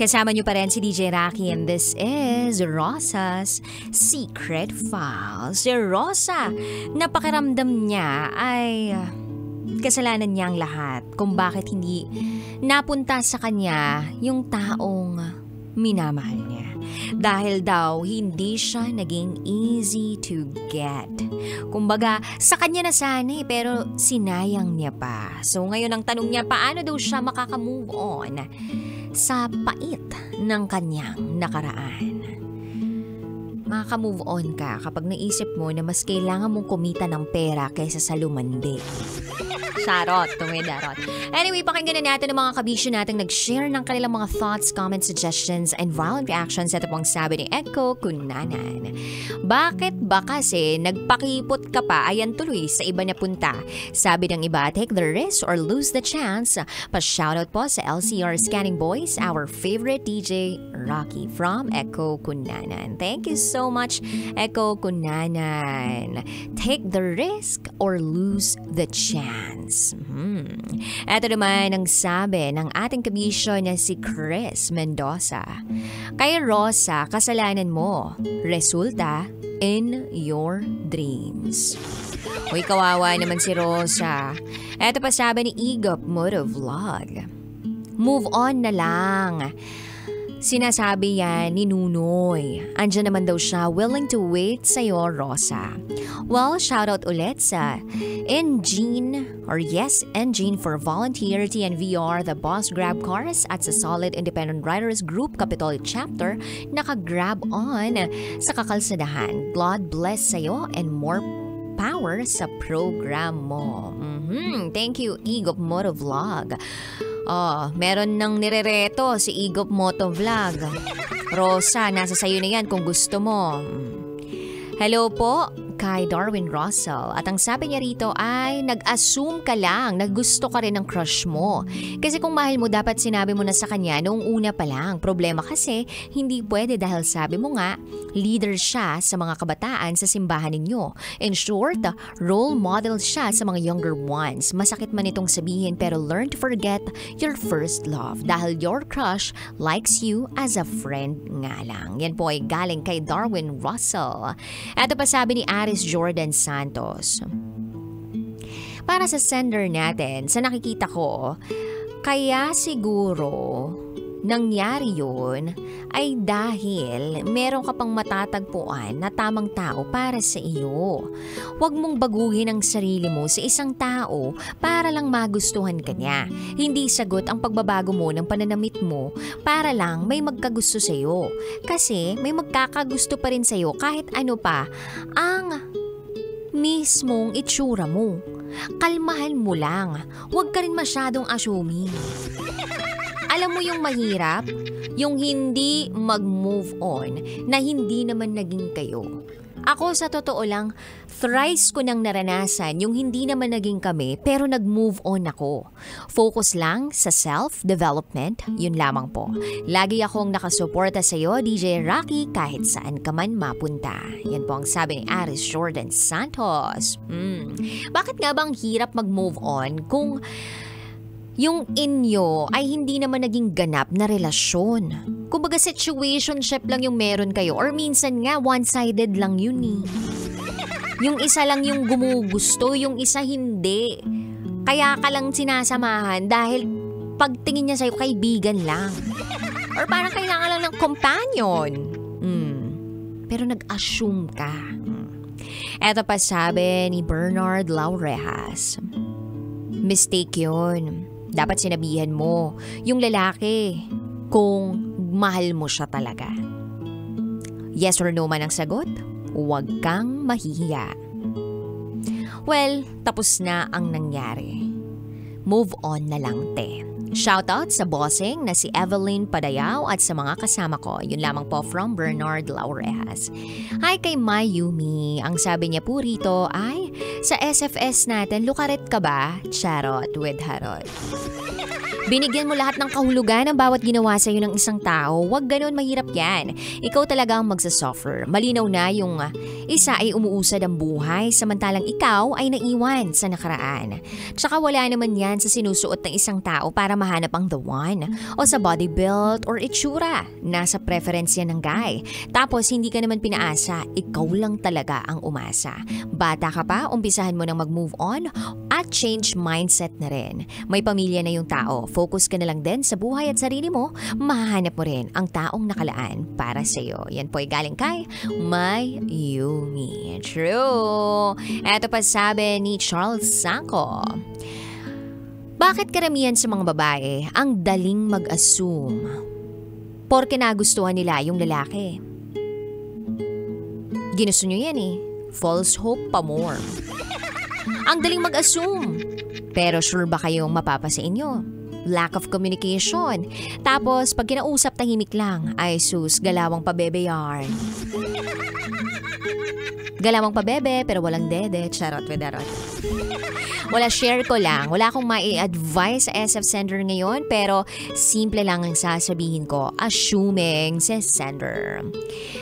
Kasama niyo pa rin si DJ Rocky and this is Rosa's Secret Files. Si Rosa, napakiramdam niya ay kasalanan niya ang lahat kung bakit hindi napunta sa kanya yung taong minamahal niya. Dahil daw hindi siya naging easy to get. Kumbaga, sa kanya na sana pero sinayang niya pa. So ngayon ang tanong niya, paano daw siya makaka-move on sa pait ng kanyang nakaraan? Makaka-move on ka kapag naisip mo na mas kailangan mong kumita ng pera kaysa sa lumandi. Charot, tumidarot. Anyway, pakinggan na natin ang mga kabisyo natin nag-share ng kanilang mga thoughts, comments, suggestions, and violent reactions. Ito pong sabi ni Echo Kunanan. Bakit ba kasi nagpakipot ka pa ayan tuloy sa iba na punta? Sabi ng iba, take the risk or lose the chance. Pa-shoutout po sa LCR Scanning Boys, our favorite DJ Rocky from Echo Kunanan. Thank you so much, Echo Kunanan. Take the risk or lose the chance. Ito naman ang sabi ng ating kabisyo na si Chris Mendoza. Kay Rosa, kasalanan mo. Resulta in your dreams. Uy, kawawa naman si Rosa. Ito pa sabi ni Igop Motovlog. Move on na lang. Sinasabi yan ni Nunoy. Andiyan naman daw siya, willing to wait sa'yo, Rosa. Well, shoutout ulit sa Engine for Volunteerity and VR, the Boss Grab Cars at sa Solid Independent Riders Group Capitol Chapter, naka-grab on sa kakalsadahan. God bless sa'yo and more power sa program mo. Thank you, Igop Motovlog. Meron nang nirereto si Igop Motovlog. Rosa, nasa sayo na yan kung gusto mo. Hello po kay Darwin Russell. At ang sabi niya rito ay nag-assume ka lang na gusto ka rin ng crush mo. Kasi kung mahal mo, dapat sinabi mo na sa kanya noong una pa lang. Problema kasi, hindi pwede dahil sabi mo nga, leader siya sa mga kabataan sa simbahan ninyo. In short, role model siya sa mga younger ones. Masakit man itong sabihin pero learn to forget your first love dahil your crush likes you as a friend nga lang. Yan po ay galing kay Darwin Russell. Ito pa sabi ni Aris Jordan Santos. Para sa sender natin, sa nakikita ko, kaya siguro nangyari yun ay dahil meron ka pang matatagpuan na tamang tao para sa iyo. Huwag mong baguhin ang sarili mo sa isang tao para lang magustuhan ka niya. Hindi sagot ang pagbabago mo ng pananamit mo para lang may magkagusto sa iyo. Kasi may magkakagusto pa rin sa iyo kahit ano pa ang mismong itsura mo. Kalmahan mo lang. Huwag ka rin masyadong assuming. Alam mo yung mahirap? Yung hindi mag-move on na hindi naman naging kayo. Ako sa totoo lang, thrice ko nang naranasan yung hindi naman naging kami pero nag-move on ako. Focus lang sa self-development, yun lamang po. Lagi akong nakasuporta sa iyo, DJ Rocky, kahit saan ka man mapunta. Yan po ang sabi ni Aris Jordan Santos. Bakit nga bang hirap mag-move on kung yung inyo ay hindi naman naging ganap na relasyon? Kumbaga situationship lang yung meron kayo or minsan nga one-sided lang yun eh. Yung isa lang yung gumugusto, yung isa hindi. Kaya ka lang sinasamahan dahil pagtingin niya sa'yo kaibigan lang. Or parang kailangan lang ng companion. Pero nag-assume ka. Eto pa sabi ni Bernard Laurejas. Mistake yun. Dapat sinabihan mo yung lalaki kung mahal mo siya talaga. Yes or no man ang sagot, huwag kang mahihiya. Well, tapos na ang nangyari. Move on na lang, te. Shoutout sa bossing na si Evelyn Padayaw at sa mga kasama ko. Yun lamang po from Bernard Laurejas. Hi kay Mayumi. Ang sabi niya po rito ay, sa SFS natin, lukaret ka ba? Charot with harot. Binigyan mo lahat ng kahulugan ng bawat ginawa sa'yo ng isang tao. Huwag ganun, mahirap yan. Ikaw talaga ang magsasuffer. Malinaw na yung isa ay umuusad ang buhay, samantalang ikaw ay naiwan sa nakaraan. Tsaka wala naman yan sa sinusuot ng isang tao para mahanap ang the one. O sa body build or itsura. Nasa preference yan ng guy. Tapos hindi ka naman pinaasa, ikaw lang talaga ang umasa. Bata ka pa, umpisahan mo nang mag-move on at change mindset na rin. May pamilya na yung tao. Focus ka na lang din sa buhay at sarili mo, mahahanap mo rin ang taong nakalaan para sa'yo. Yan po ay galing kay Mayumi. True! Eto pa sabi ni Charles Sanko. Bakit karamihan sa mga babae ang daling mag-assume? Porke nagustuhan nila yung lalaki. Ginusto nyo yan eh. False hope pa more. Ang daling mag-assume. Pero sure ba kayong mapapa sa inyo? Lack of communication. Tapos pag kinausap tahimik lang, ay sus, galawang pabebe yarn. Galawang pabebe pero walang dede. Charot with darot. Wala, share ko lang. Wala akong mai-advise sa SF sender ngayon pero simple lang ang sasabihin ko. Assuming sa sender.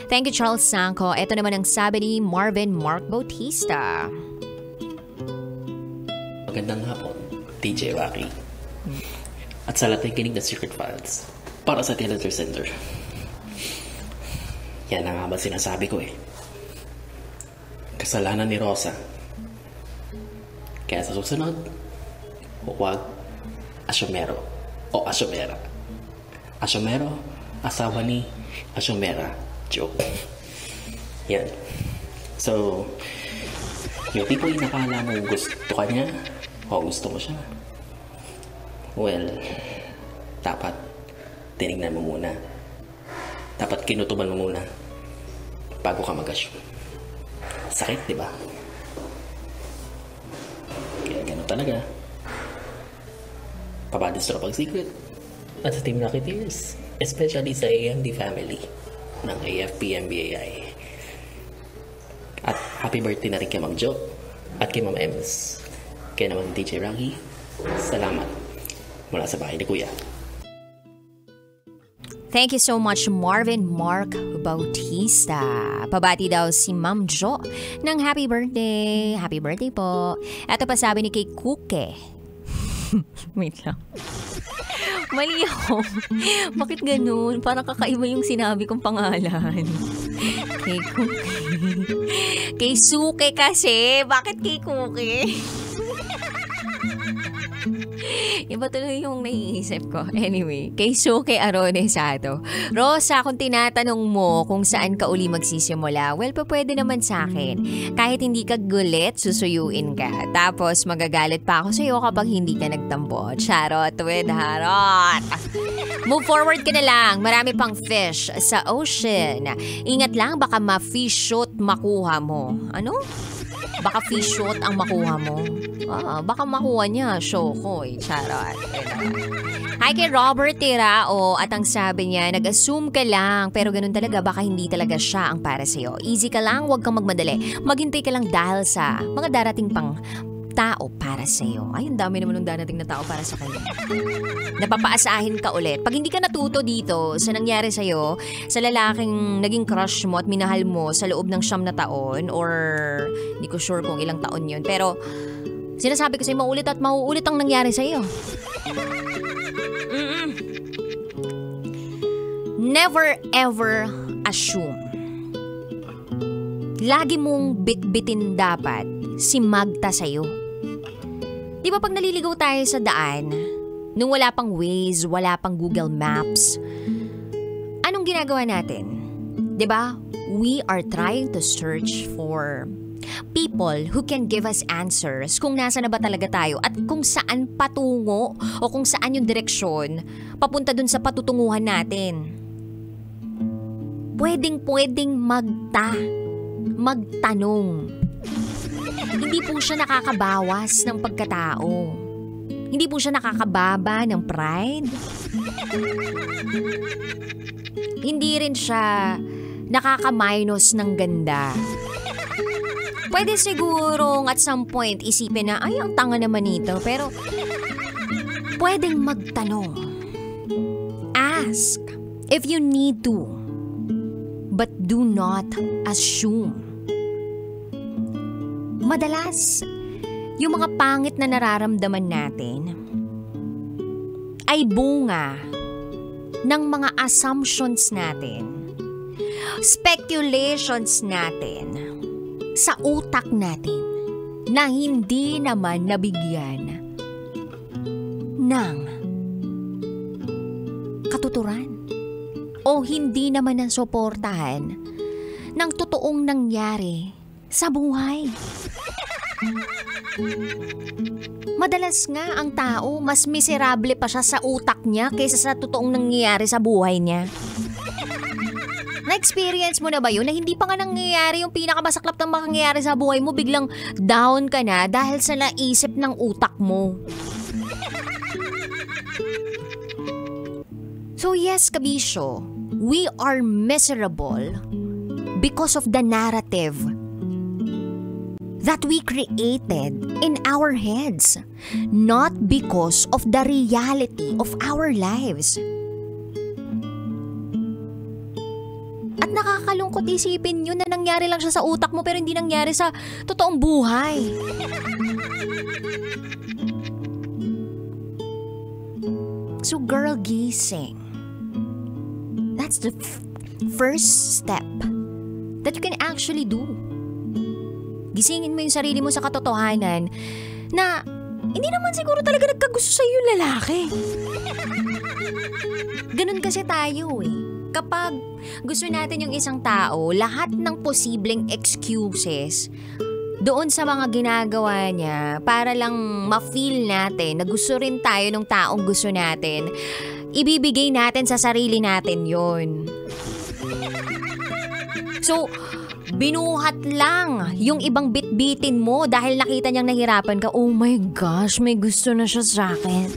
Thank you Charles Sanko. Ito naman ang sabi ni Marvin Mark Bautista. Magandang hapon, DJ Waki. At sa lahat ng kinig na Secret Files para sa Teletor Center. Yan ang nga ba sinasabi ko eh. Kasalanan ni Rosa. Kaya sa susunod, huwag asyomero o asyomera. Asyomero, asawa ni asyomera. Joke. Yan. So, yung tipo yung nakala mo gusto ka niya o gusto mo siya. Well, dapat tinignan mo muna. Dapat kinutuban mo muna bago ka mag-assume. Sakit, di ba? Kaya ganun talaga. Papadistro pag secret. At sa Team Rocketeers, especially sa AMD family ng AFP-MBAI. At happy birthday na rin kay Ma'am Jo at kay Ma'am Ems. Kaya naman DJ Rocky, salamat mula sa bahay ni Kuya. Thank you so much Marvin Mark Bautista. Pabati daw si Ma'am Jo ng happy birthday. Happy birthday po. Ito pa sabi ni kay Kuke. Wait lang. Mali ako. Bakit ganun? Parang kakaiba yung sinabi kong pangalan. Kay Kuke. Kay Suke kasi. Bakit kay Kuke? Iba tuloy yung naiisip ko. Anyway, kay Suke Aronesado. Rosa, kung tinatanong mo kung saan ka uli magsisimula, well, pwede naman sa akin. Kahit hindi ka gulit, susuyuin ka. Tapos magagalit pa ako sa'yo kapag hindi ka nagtampo. Charot with harot. Move forward ka na lang. Marami pang fish sa ocean. Ingat lang, baka ma-fish shoot makuha mo. Ano? Baka fish shoot ang makuha mo. Baka makuha niya. Shokoy. Charot. Hi kay Robert Tirao. At ang sabi niya, nag-assume ka lang. Pero ganun talaga, baka hindi talaga siya ang para sa'yo. Easy ka lang, huwag kang magmadali. Maghintay ka lang dahil sa mga darating pang tao para sa'yo. Ay, ang dami naman ng darating na tao para sa kanya. Napapaasahin ka ulit. Pag hindi ka natuto dito sa nangyari sa'yo, sa lalaking naging crush mo at minahal mo sa loob ng 9 na taon, or hindi ko sure kung ilang taon yun, pero sinasabi ko sa'yo, maulit at mauulit ang nangyari sa'yo. Never ever assume. Lagi mong bitbitin dapat si Magta sa'yo. Di ba pag naliligaw tayo sa daan, nung wala pang Waze, wala pang Google Maps, anong ginagawa natin? Di ba? We are trying to search for people who can give us answers kung nasa na ba talaga tayo at kung saan patungo o kung saan yung direksyon papunta dun sa patutunguhan natin. Pwedeng magtanong. Hindi po siya nakakabawas ng pagkatao. Hindi po siya nakakababa ng pride. Hindi rin siya nakaka-minus ng ganda. Pwede sigurong at some point isipin na, ay, ang tanga naman nito. Pero pwedeng magtanong. Ask if you need to, but do not assume. Madalas, yung mga pangit na nararamdaman natin ay bunga ng mga assumptions natin, speculations natin sa utak natin na hindi naman nabigyan ng katuturan o hindi naman nasuportahan ng totoong nangyari sa buhay. Madalas nga ang tao mas miserable pa siya sa utak niya kaysa sa totoong nangyayari sa buhay niya. Na-experience mo na ba yun na hindi pa nga nangyayari yung pinakamasaklap na mangyayari sa buhay mo, biglang down ka na dahil sa naisip ng utak mo? So yes, kabisyo, we are miserable because of the narrative that we created in our heads, not because of the reality of our lives. At nakakalungkot isipin yun na nangyari lang siya sa utak mo pero hindi nangyari sa totoong buhay. So girl, gising. That's the first step that you can actually do. Gisingin mo yung sarili mo sa katotohanan na hindi naman siguro talaga nagkagusto sa'yo yung lalaki. Ganun kasi tayo eh. Kapag gusto natin yung isang tao, lahat ng posibleng excuses doon sa mga ginagawa niya para lang ma-feel natin na gusto rin tayo ng taong gusto natin, ibibigay natin sa sarili natin yon. So, binuhat lang yung ibang bitbitin mo dahil nakita niyang nahirapan ka. Oh my gosh, may gusto na siya sa akin.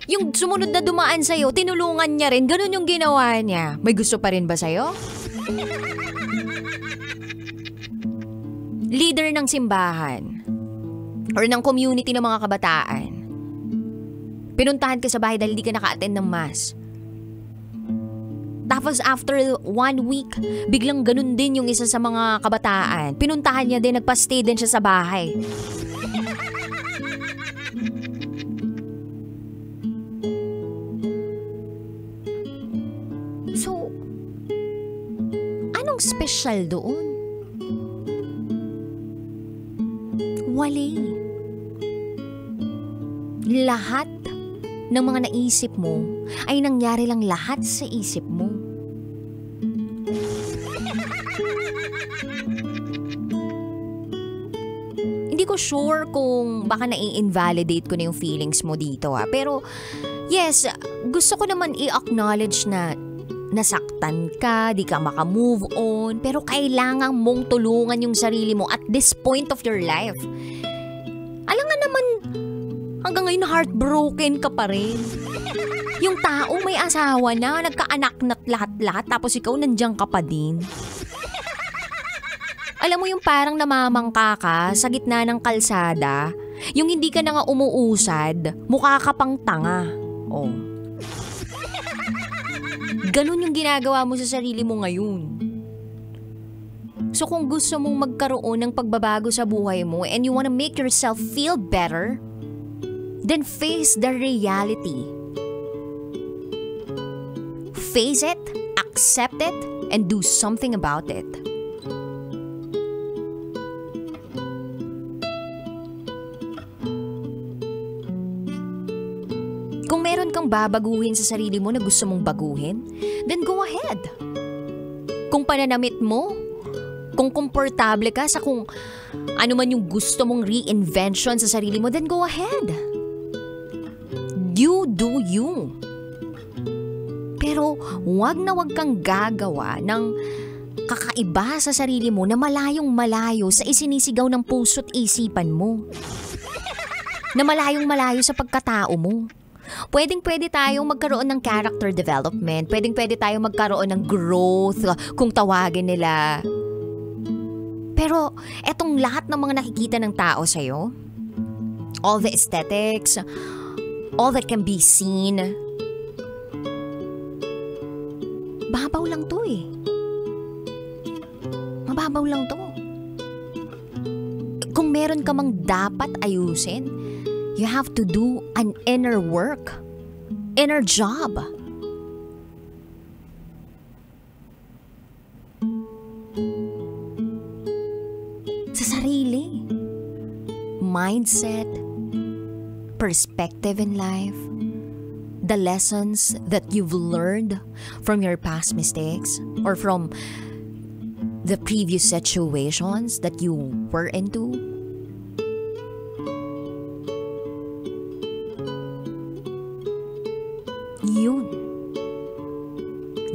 Yung sumunod na dumaan sa'yo, tinulungan niya rin. Ganun yung ginawa niya. May gusto pa rin ba sa'yo? Leader ng simbahan or ng community ng mga kabataan. Pinuntahan ka sa bahay dahil di ka naka-attend ng mass. Tapos after 1 week, biglang ganun din yung isa sa mga kabataan. Pinuntahan niya din, nagpa-stay din siya sa bahay. So, anong special doon? Wali. Lahat ng mga naisip mo ay nangyari lang lahat sa isip mo. Hindi ko sure kung baka nai-invalidate ko na yung feelings mo dito pero yes, gusto ko naman i-acknowledge na nasaktan ka, di ka maka-move on, pero kailangan mong tulungan yung sarili mo at this point of your life. Alam nga naman, hanggang ngayon heartbroken ka pa rin. Yung tao may asawa na, nagkaanak na't lahat-lahat, tapos ikaw nandiyan ka pa din. Alam mo yung parang namamangka ka sa gitna ng kalsada, yung hindi ka na nga umuusad, mukha ka pang tanga. Oh. Ganun yung ginagawa mo sa sarili mo ngayon. So kung gusto mong magkaroon ng pagbabago sa buhay mo and you wanna make yourself feel better, then face the reality. Face it, accept it, and do something about it. Kung meron kang babaguhin sa sarili mo na gusto mong baguhin, then go ahead. Kung pananamit mo, kung komportable ka sa kung ano man yung gusto mong reinvention sa sarili mo, then go ahead. You do you. Pero wag na wag kang gagawa ng kakaiba sa sarili mo na malayong malayo sa isinisigaw ng puso't isipan mo. Na malayong malayo sa pagkatao mo. Pwedeng-pwede tayong magkaroon ng character development. Pwedeng-pwede tayong magkaroon ng growth, kung tawagin nila. Pero etong lahat ng mga nakikita ng tao sa'yo, all the aesthetics, all that can be seen. Babaw lang to eh. Mababaw lang to. Kung meron ka mang dapat ayusin, you have to do an inner work, inner job. Sa sarili. Mindset, perspective in life, the lessons that you've learned from your past mistakes or from the previous situations that you were into.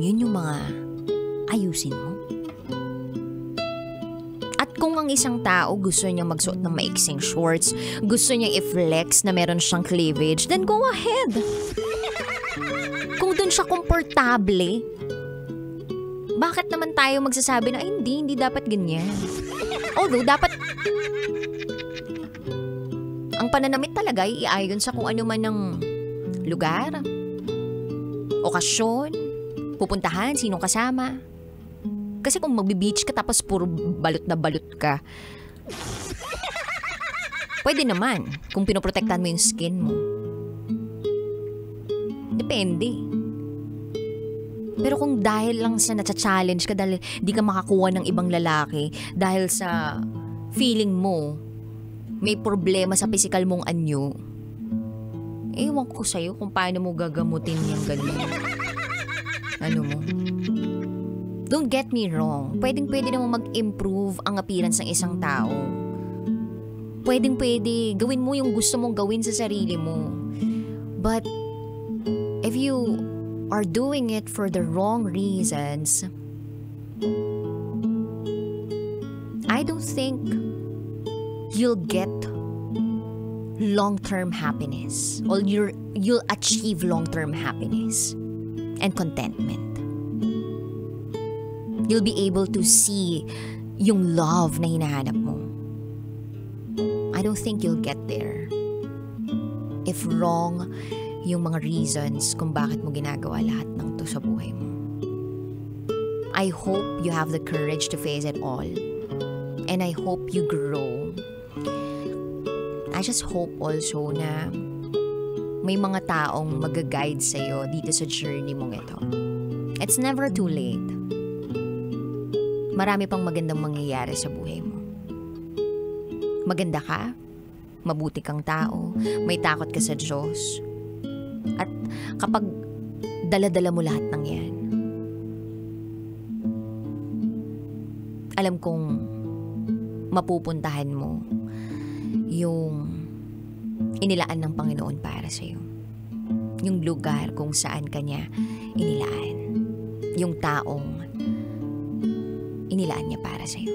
Yun yung mga ayusin mo. At kung ang isang tao gusto niya magsuot ng maiksing shorts, gusto niya i-flex na meron siyang cleavage, then go ahead. Kung dun siya komportable, bakit naman tayo magsasabi na hindi dapat ganyan? Although, dapat ang pananamit talaga ay iayon sa kung ano man ng lugar, okasyon, pupuntahan, sinong kasama. Kasi kung magbe-beach ka tapos puro balot na balot ka, pwede naman kung pinoprotektahan mo yung skin mo. Depende. Pero kung dahil lang sa na-challenge ka, dahil di ka makakuha ng ibang lalaki, dahil sa feeling mo may problema sa physical mong anyo, ewan ko sa'yo kung paano mo gagamutin yung ganun. Ano mo? Don't get me wrong. Pwedeng-pwede naman mag-improve ang appearance ng isang tao. Pwedeng-pwede. Gawin mo yung gusto mong gawin sa sarili mo. But, if you are doing it for the wrong reasons, I don't think you'll get long-term happiness. Or you'll achieve long-term happiness and contentment. You'll be able to see yung love na hinahanap mo. I don't think you'll get there if wrong yung mga reasons kung bakit mo ginagawa lahat ng to sa buhay mo. I hope you have the courage to face it all. And I hope you grow. I just hope also na may mga taong mag-guide sa'yo dito sa journey mong ito. It's never too late. Marami pang magandang mangyayari sa buhay mo. Maganda ka, mabuti kang tao, may takot ka sa Diyos. At kapag dala-dala mo lahat ng yan, alam kong mapupuntahan mo yung inilaan ng Panginoon para sa'yo. Yung lugar kung saan kanya inilaan. Yung taong inilaan niya para sa'yo.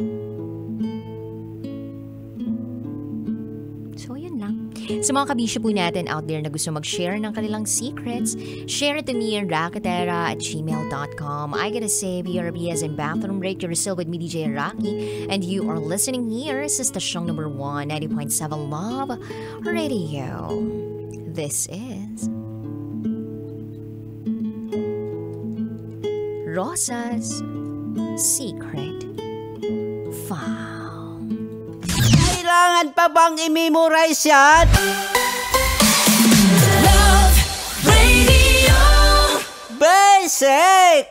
So, yun lang. Sa mga kabisyo po natin out there na gusto mag-share ng kanilang secrets, share it to me at rakatera@gmail.com. I gotta say, BRB as in bathroom break. You're still with me, DJ Rocky, and you are listening here sa stasyong number 1, 90.7 Love Radio. This is Rosa's Secret File. Kailangan pa bang i-memorize yan? Love Radio Basic!